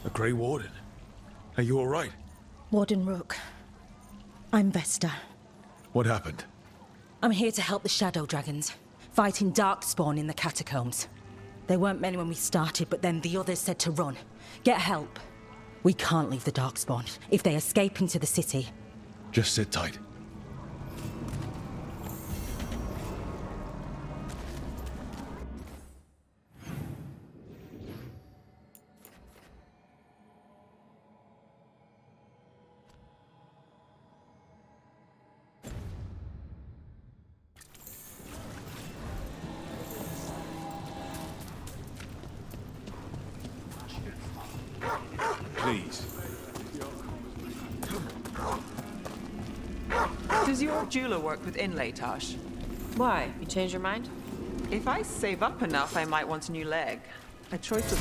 A Grey Warden. Are you all right? Warden Rook. I'm Vesta. What happened? I'm here to help the Shadow Dragons, fighting Darkspawn in the Catacombs. There weren't many when we started, but then the others said to run. Get help. We can't leave the Darkspawn if they escape into the city. Just sit tight. Please. Does your jeweler work with inlay, Tosh? Why? You changed your mind? If I save up enough, I might want a new leg. A choice of...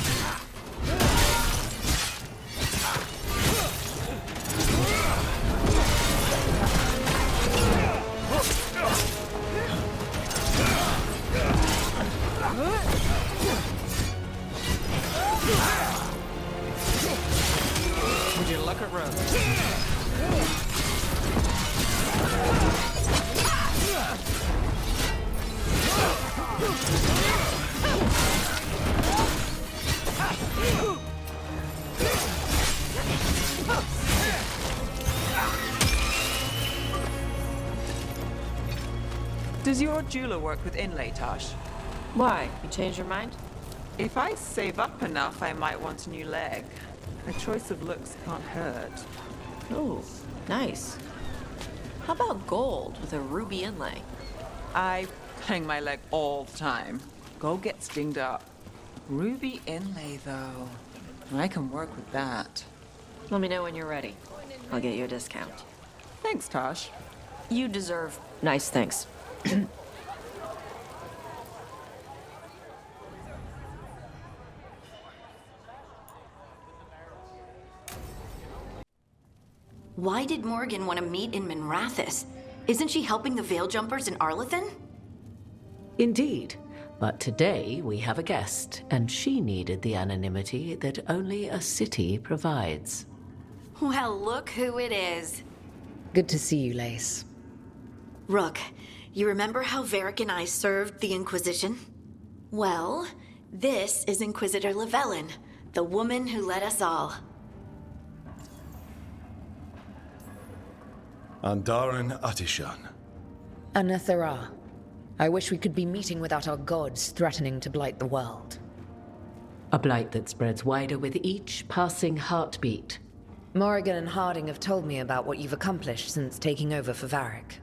Would you look at Rose? Does your jeweler work with inlay, Tosh? Why? You changed your mind? If I save up enough, I might want a new leg. A choice of looks can't hurt. Ooh, nice. How about gold with a ruby inlay? I hang my leg all the time. Gold gets dinged up. Ruby inlay, though. I can work with that. Let me know when you're ready. I'll get you a discount. Thanks, Tosh. You deserve nice things. Why did Morgan want to meet in Minrathous? Isn't she helping the Veil Jumpers in Arlathan? Indeed. But today we have a guest, and she needed the anonymity that only a city provides. Well, look who it is. Good to see you, Lace. Rook, you remember how Varric and I served the Inquisition? Well, this is Inquisitor Llewellyn, the woman who led us all. Andaran Atishan. Anathara. I wish we could be meeting without our gods threatening to blight the world. A blight that spreads wider with each passing heartbeat. Morrigan and Harding have told me about what you've accomplished since taking over for Varric.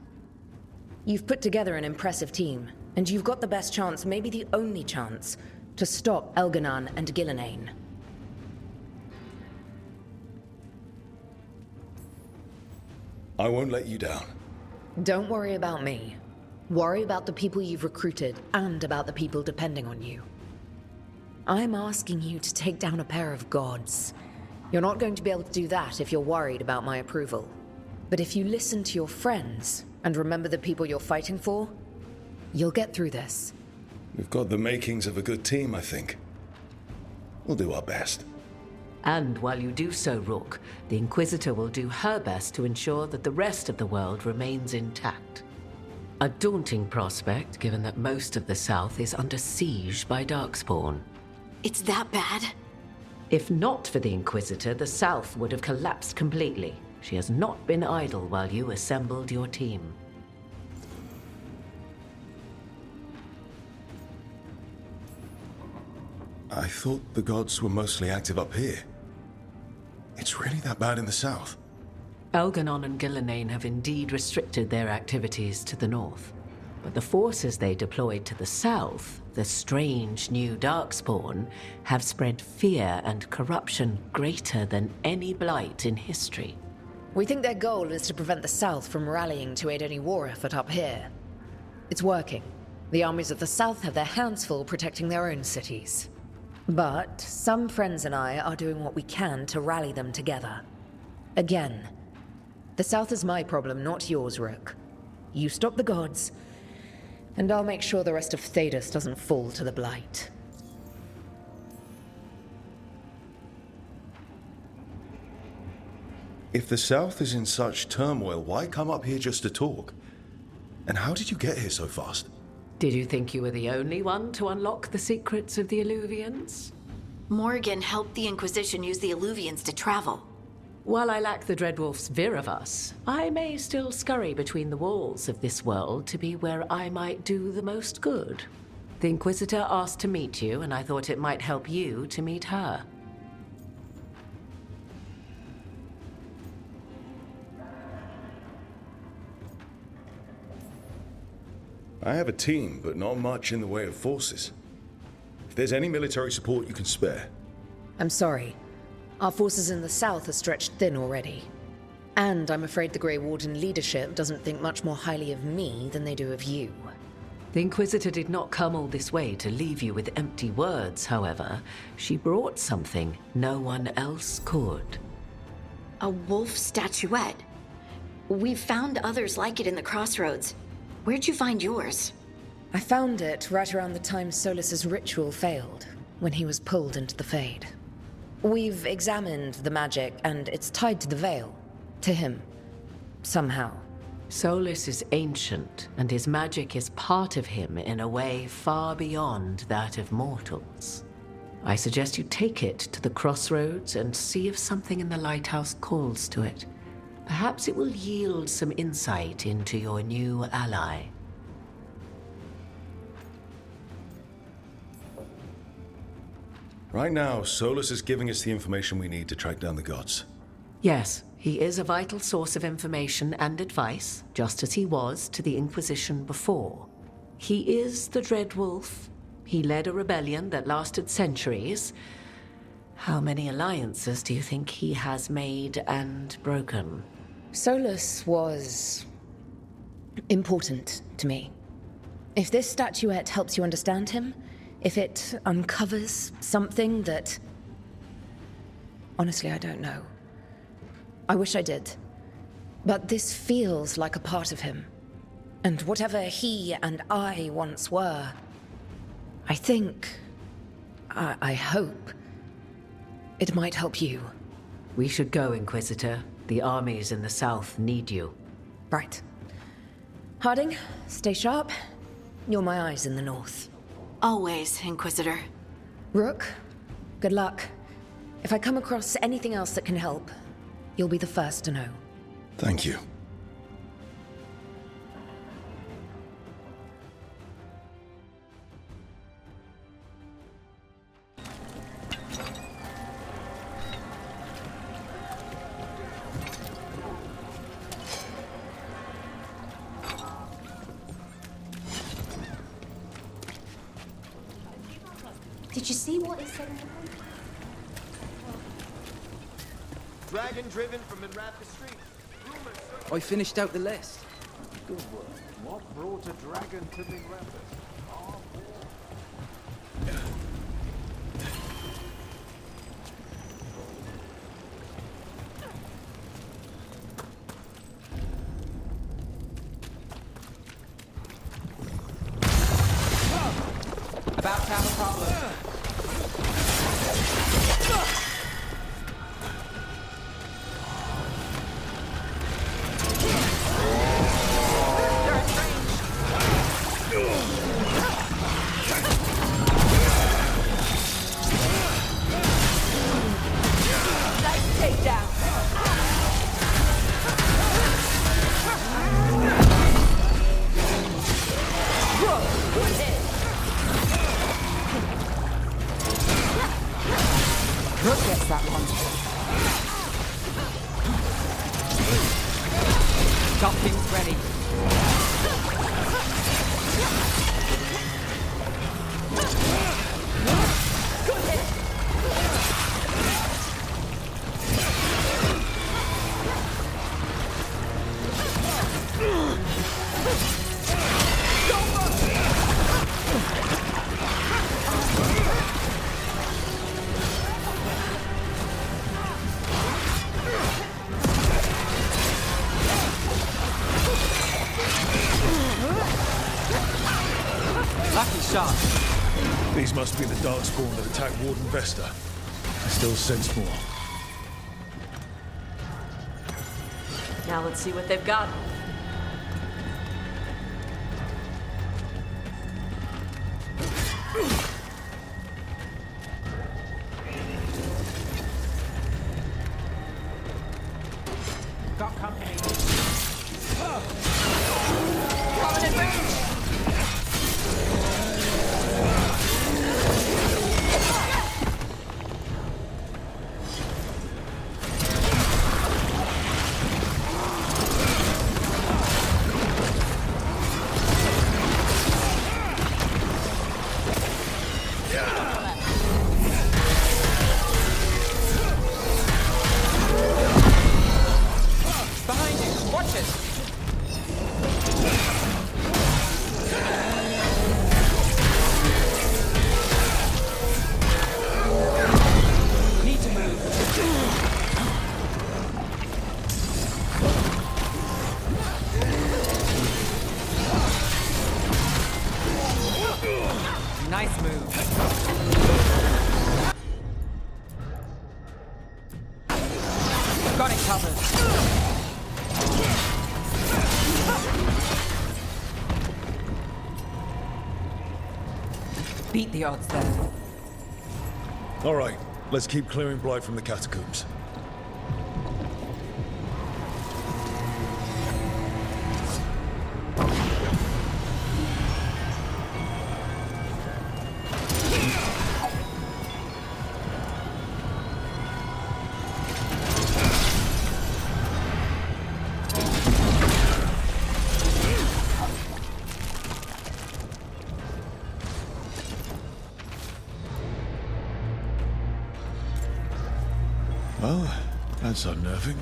You've put together an impressive team, and you've got the best chance, maybe the only chance, to stop Elganon and Gillenane. I won't let you down. Don't worry about me. Worry about the people you've recruited, and about the people depending on you. I'm asking you to take down a pair of gods. You're not going to be able to do that if you're worried about my approval. But if you listen to your friends, and remember the people you're fighting for, you'll get through this. We've got the makings of a good team, I think. We'll do our best. And while you do so, Rook, the Inquisitor will do her best to ensure that the rest of the world remains intact. A daunting prospect, given that most of the South is under siege by Darkspawn. It's that bad? If not for the Inquisitor, the South would have collapsed completely. She has not been idle while you assembled your team. I thought the gods were mostly active up here. It's really that bad in the south? Elganon and Gillenane have indeed restricted their activities to the north. But the forces they deployed to the south, the strange new Darkspawn, have spread fear and corruption greater than any blight in history. We think their goal is to prevent the South from rallying to aid any war effort up here. It's working. The armies of the South have their hands full protecting their own cities. But some friends and I are doing what we can to rally them together. Again, the South is my problem, not yours, Rook. You stop the gods, and I'll make sure the rest of Thedas doesn't fall to the Blight. If the South is in such turmoil, why come up here just to talk? And how did you get here so fast? Did you think you were the only one to unlock the secrets of the Illuvians? Morgan helped the Inquisition use the Illuvians to travel. While I lack the Dreadwolf's Viravus, I may still scurry between the walls of this world to be where I might do the most good. The Inquisitor asked to meet you, and I thought it might help you to meet her. I have a team, but not much in the way of forces. If there's any military support you can spare. I'm sorry. Our forces in the south are stretched thin already. And I'm afraid the Grey Warden leadership doesn't think much more highly of me than they do of you. The Inquisitor did not come all this way to leave you with empty words, however. She brought something no one else could. A wolf statuette. We've found others like it in the crossroads. Where'd you find yours? I found it right around the time Solus's ritual failed, when he was pulled into the Fade. We've examined the magic, and it's tied to the Veil. To him. Somehow. Solus is ancient, and his magic is part of him in a way far beyond that of mortals. I suggest you take it to the crossroads and see if something in the lighthouse calls to it. Perhaps it will yield some insight into your new ally. Right now, Solus is giving us the information we need to track down the gods. Yes, he is a vital source of information and advice, just as he was to the Inquisition before. He is the Dreadwolf. He led a rebellion that lasted centuries. How many alliances do you think he has made and broken? Solus was important to me. If this statuette helps you understand him, if it uncovers something that... Honestly, I don't know. I wish I did. But this feels like a part of him. And whatever he and I once were, I think... I hope... it might help you. We should go, Inquisitor. The armies in the south need you. Right. Harding, stay sharp. You're my eyes in the north. Always, Inquisitor. Rook, good luck. If I come across anything else that can help, you'll be the first to know. Thank you. Did you see what it said in the book? Dragon driven from Minrath's Street. I finished out the list. Good work. What brought a dragon to Minrath? About to have a problem. Rook gets that one. Docking's ready. Lucky shot. These must be the Darkspawn that attacked Warden Vesta. I still sense more. Now let's see what they've got. Got company. Prominent range! Behind you. Watch it. Need to move. Nice move. Got it covered. Beat the odds there. All right, let's keep clearing Blight from the Catacombs. Well, that's unnerving.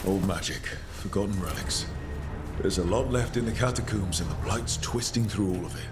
Old magic, forgotten relics. There's a lot left in the Catacombs, and the Blight's twisting through all of it.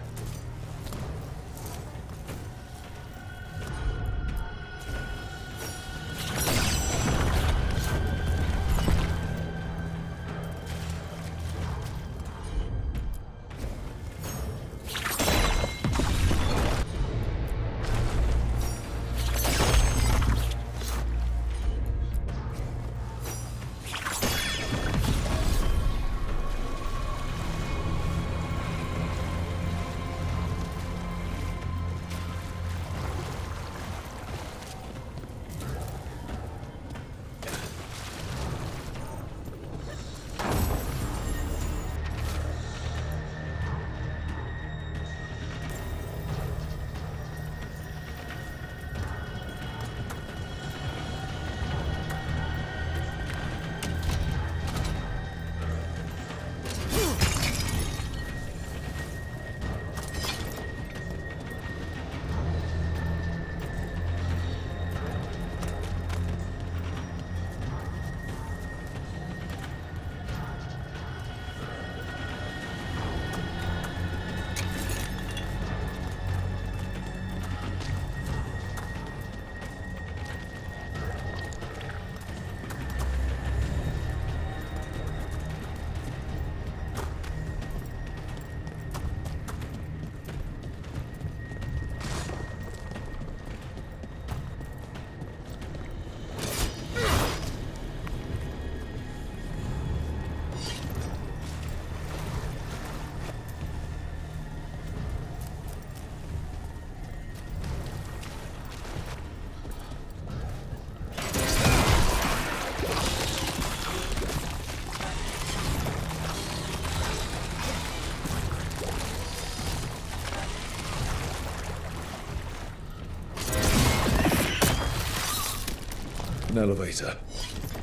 An elevator.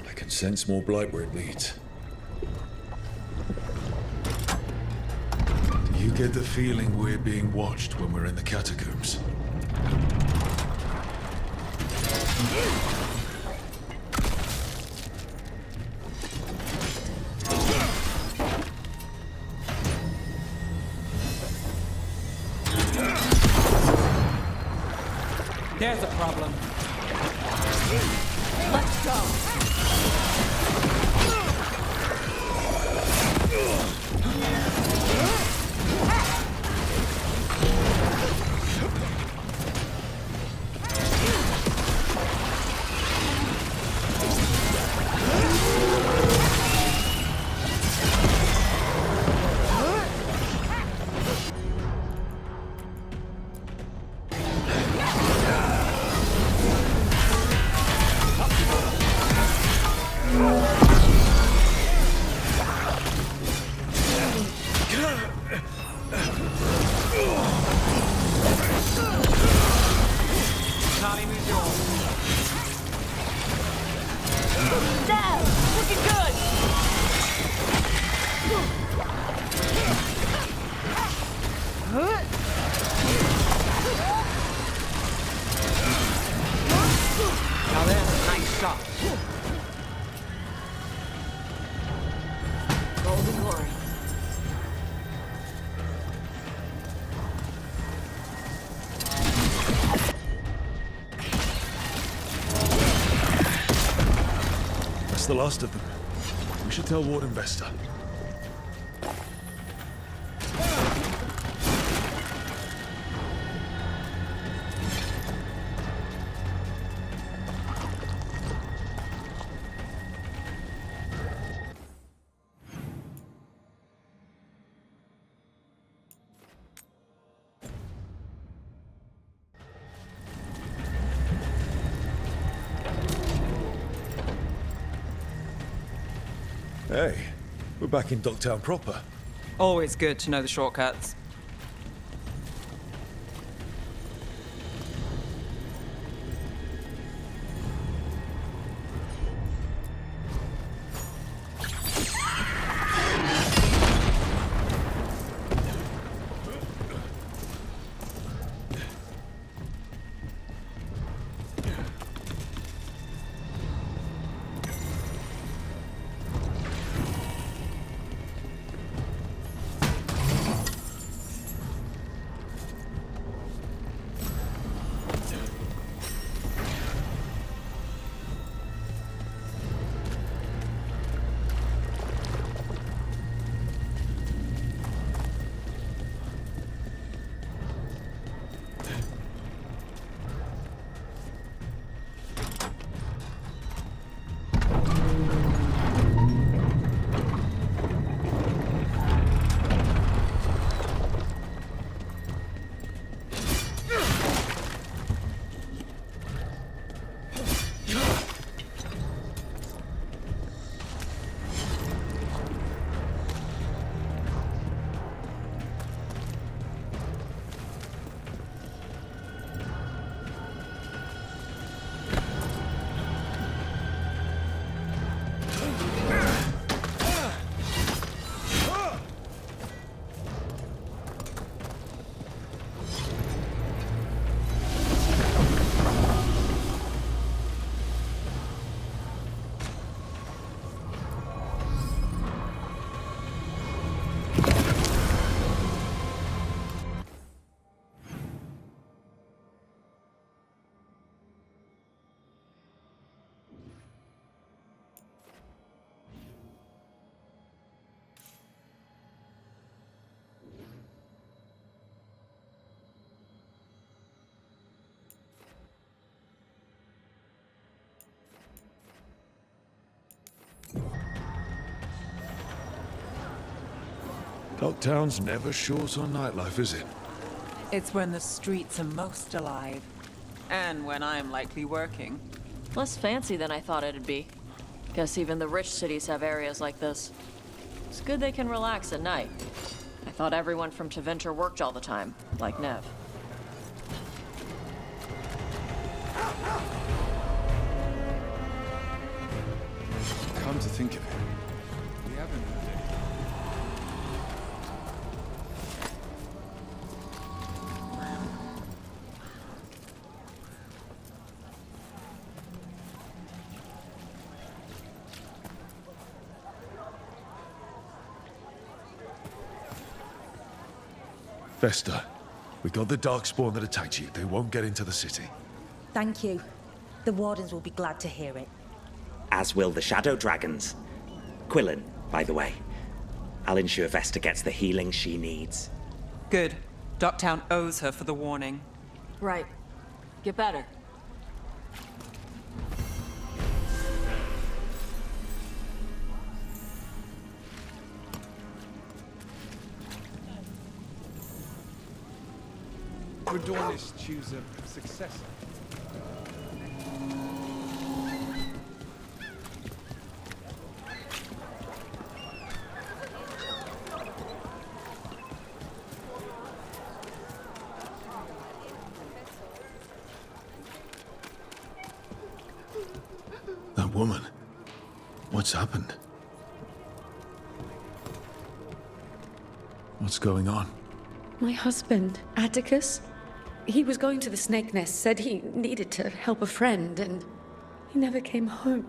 I can sense more Blight where it leads. Do you get the feeling we're being watched when we're in the Catacombs? There's a problem. Let's go. Now there's a nice shot. Golden glory. That's the last of them. We should tell Ward and Vesta. Hey, we're back in Docktown proper. Always good to know the shortcuts. Docktown's never short on nightlife, is it? It's when the streets are most alive. And when I'm likely working. Less fancy than I thought it'd be. Guess even the rich cities have areas like this. It's good they can relax at night. I thought everyone from Tevinter worked all the time, like Nev. think of him? We haven't heard it. Vesta, we got the Darkspawn that attacked you. They won't get into the city. Thank you. The Wardens will be glad to hear it. As will the Shadow Dragons. Quillen, by the way. I'll ensure Vesta gets the healing she needs. Good. Docktown owes her for the warning. Right. Get better. Would Dornish choose a successor? That woman. What's happened? What's going on? My husband, Atticus, he was going to the Snake Nest, said he needed to help a friend, and he never came home.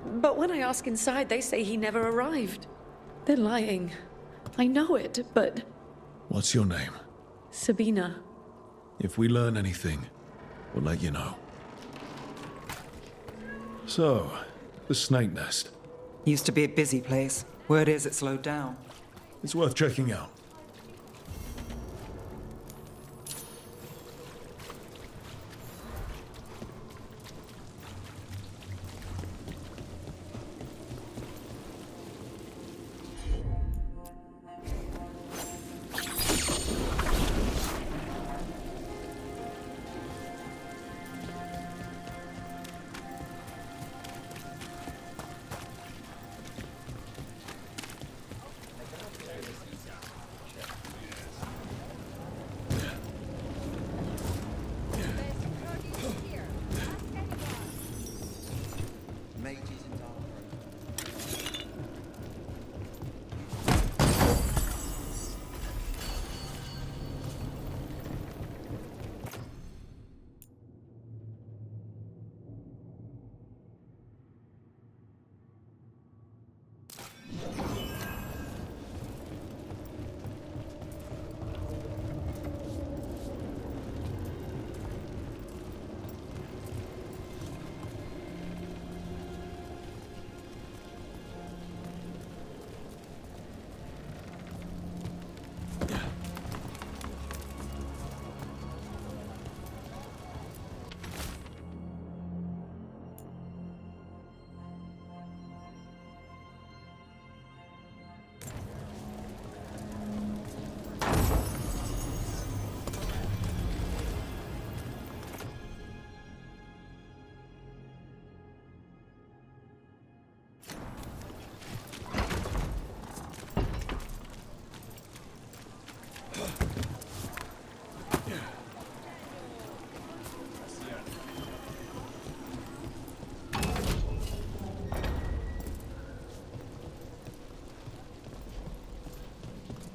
But when I ask inside, they say he never arrived. They're lying. I know it, but... What's your name? Sabina. If we learn anything, we'll let you know. So, the Snake Nest. Used to be a busy place. Word is it slowed down. It's worth checking out.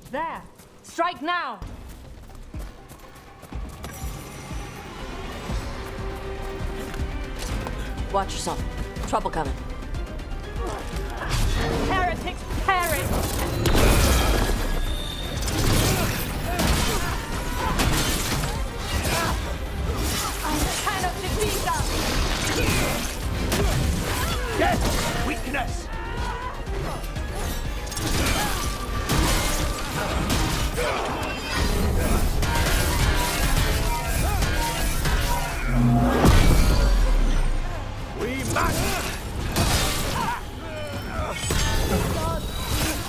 There! Strike now! Watch yourself. Trouble coming. Heretics perish! I cannot defeat them! Get weakness!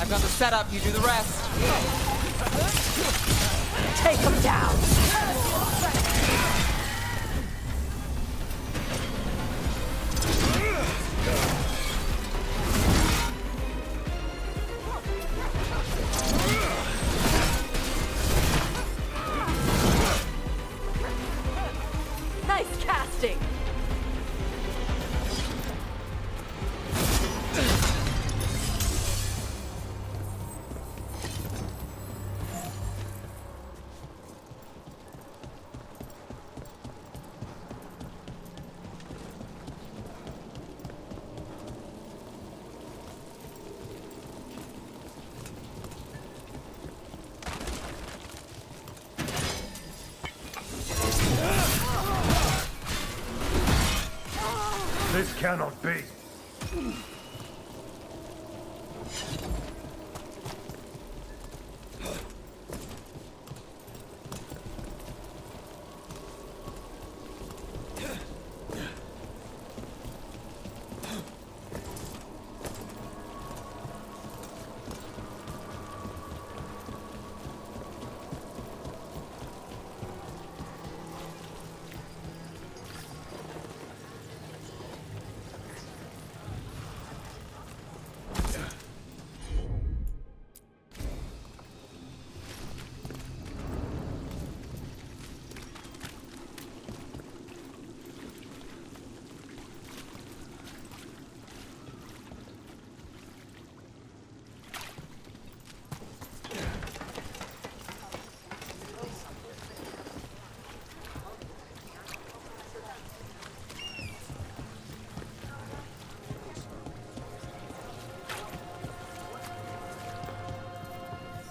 I've got the setup, you do the rest. Take them down! Nice casting! This cannot be.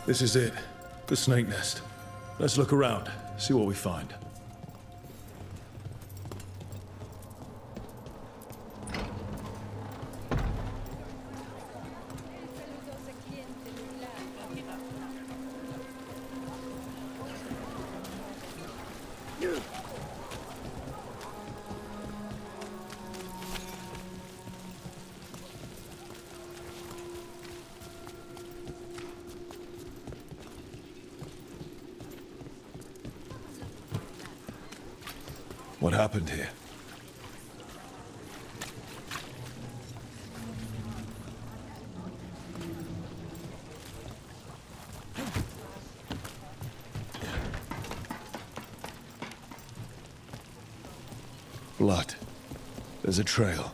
This is it. The snake nest. Let's look around, see what we find. What happened here? Blood. There's a trail.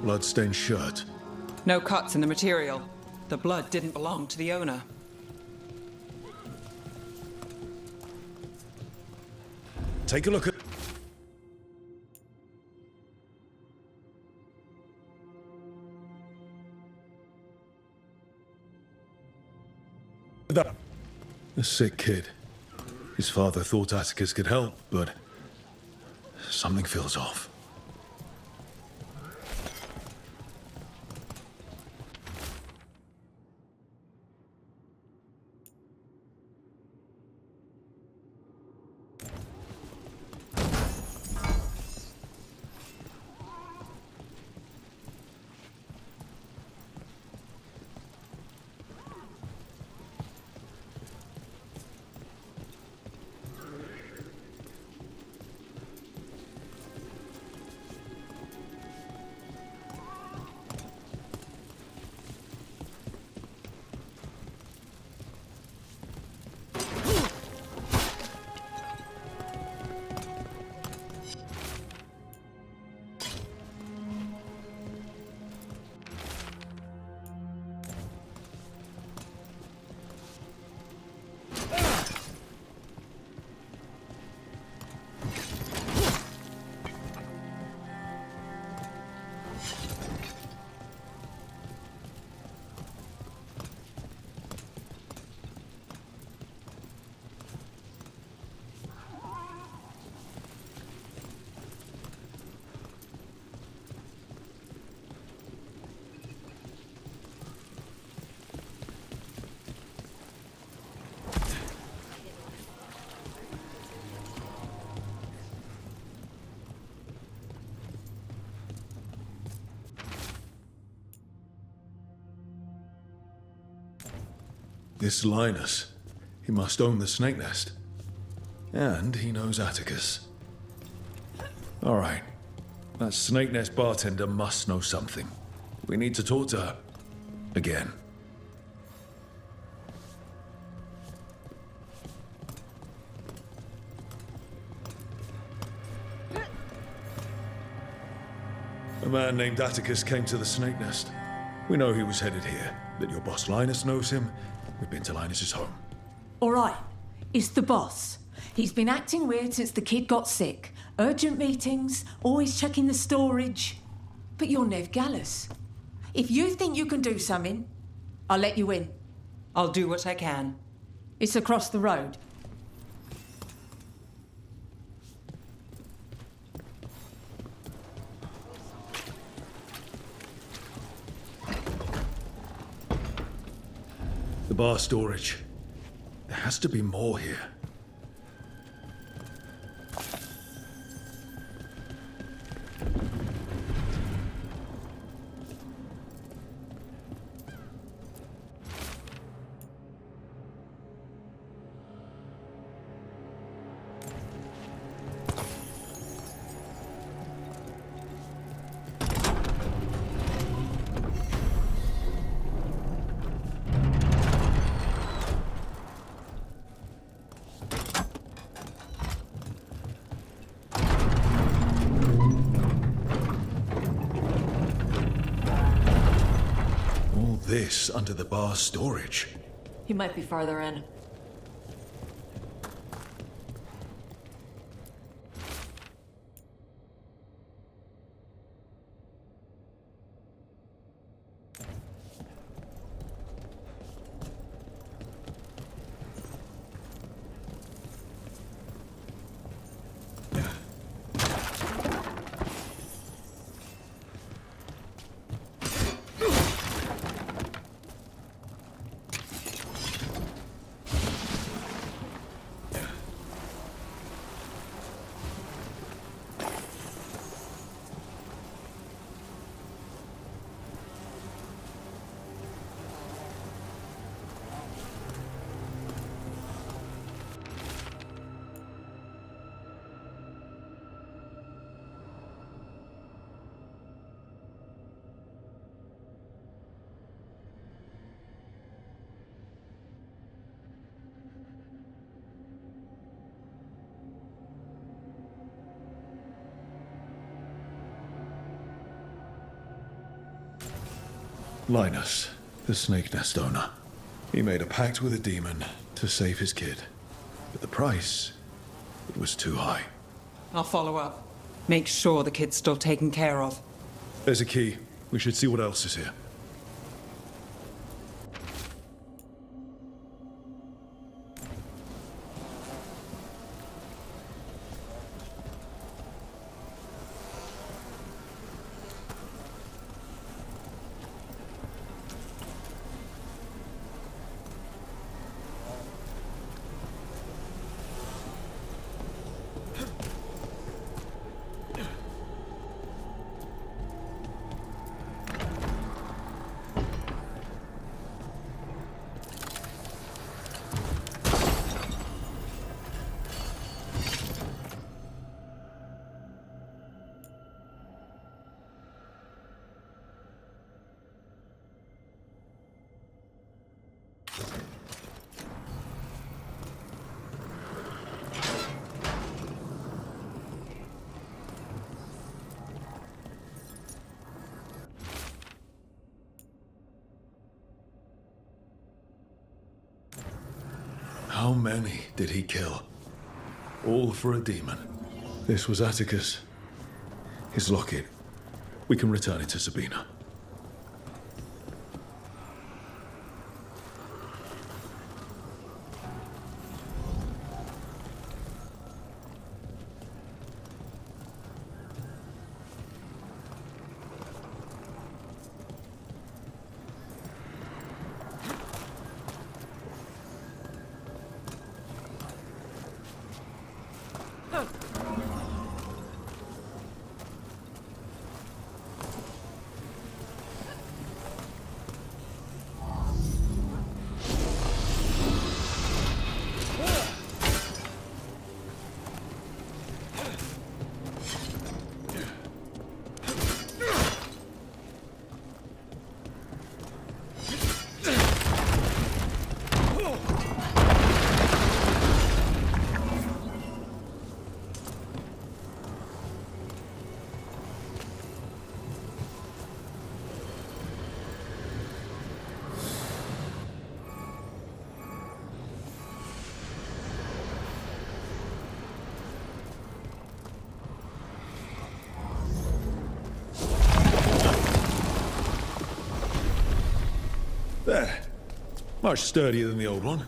Bloodstained shirt. No cuts in the material. The blood didn't belong to the owner. Take a look at... that. A sick kid. His father thought Atticus could help, but something feels off. This Linus, he must own the snake nest. And he knows Atticus. All right. That snake nest bartender must know something. We need to talk to her. Again. A man named Atticus came to the snake nest. We know he was headed here, that your boss Linus knows him. We've been to Linus's home. All right, it's the boss. He's been acting weird since the kid got sick. Urgent meetings, always checking the storage. But you're Nev Gallus. If you think you can do something, I'll let you in. I'll do what I can. It's across the road. The bar storage. There has to be more here. This under the bar storage. He might be farther in. Linus, the snake nest owner. He made a pact with a demon to save his kid. But the price, it was too high. I'll follow up. Make sure the kid's still taken care of. There's a key. We should see what else is here. How many did he kill? All for a demon. This was Atticus. His locket. We can return it to Sabina. There. Much sturdier than the old one.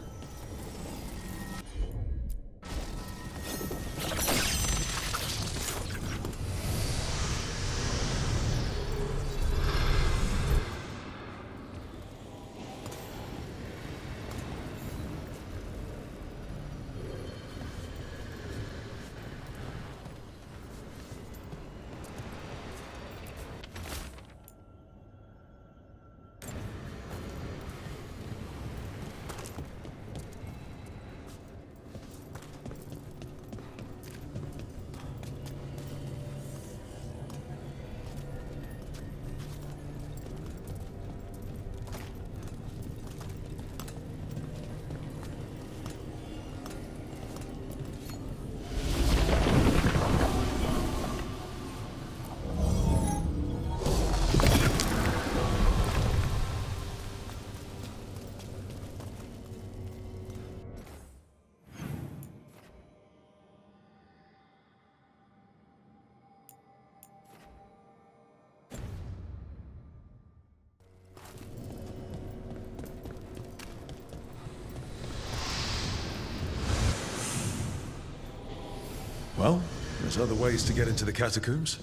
Well, there's other ways to get into the catacombs.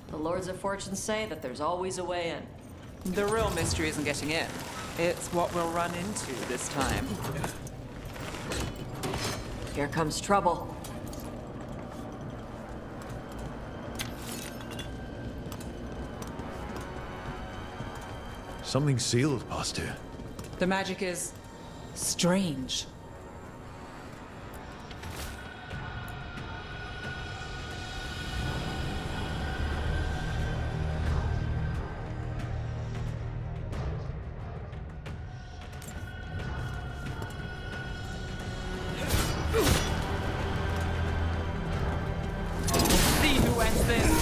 The Lords of Fortune say that there's always a way in. The real mystery isn't getting in. It's what we'll run into this time. Here comes trouble. Something sealed past here. The magic is strange. See who ends this.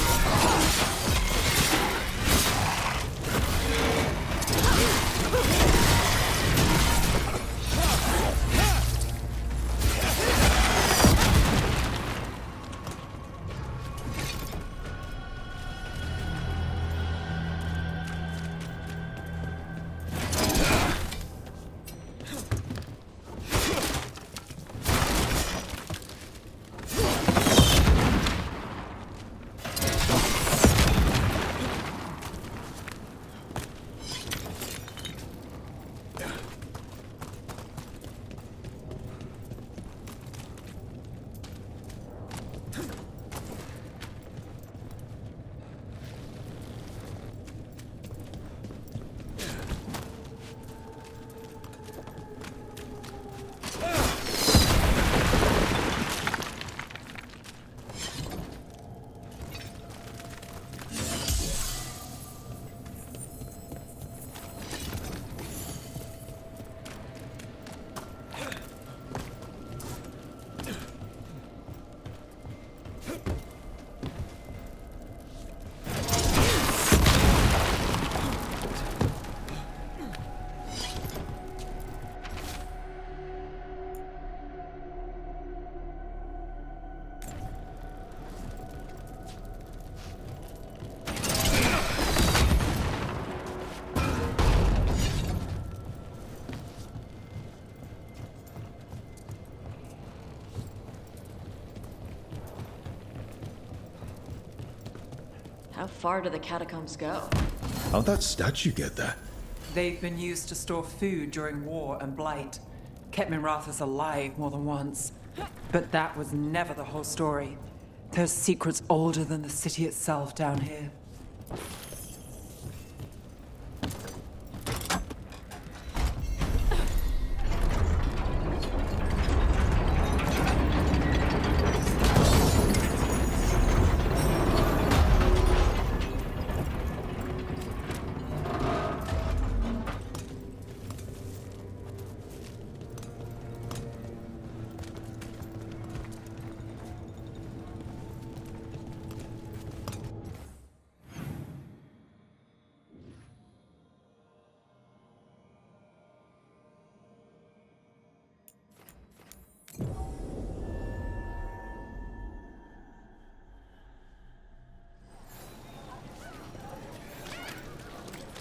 How far do the catacombs go? How'd that statue get there? They've been used to store food during war and Blight. Kept Minrathous alive more than once. But that was never the whole story. There's secrets older than the city itself down here.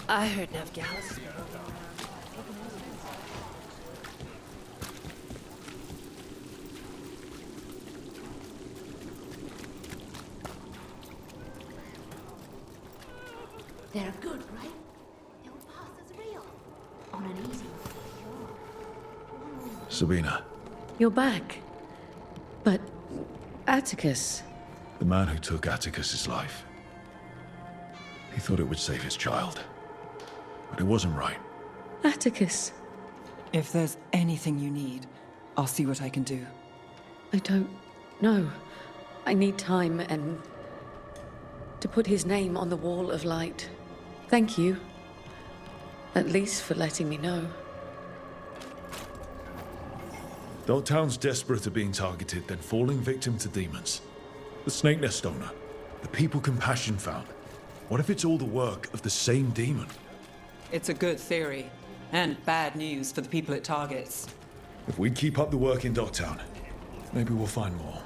I heard Navgal. They're good, right? They'll pass as real. On an easy one. Sabina, You're back. But Atticus. the man who took Atticus's life. He thought it would save his child. But it wasn't right. Atticus. If there's anything you need, I'll see what I can do. I don't know. I need time and to put his name on the wall of light. Thank you. At least for letting me know. Dogtown's desperate at being targeted, then falling victim to demons. The Snake Nest owner, the people Compassion found. What if it's all the work of the same demon? It's a good theory, and bad news for the people it targets. If we keep up the work in Dogtown, maybe we'll find more.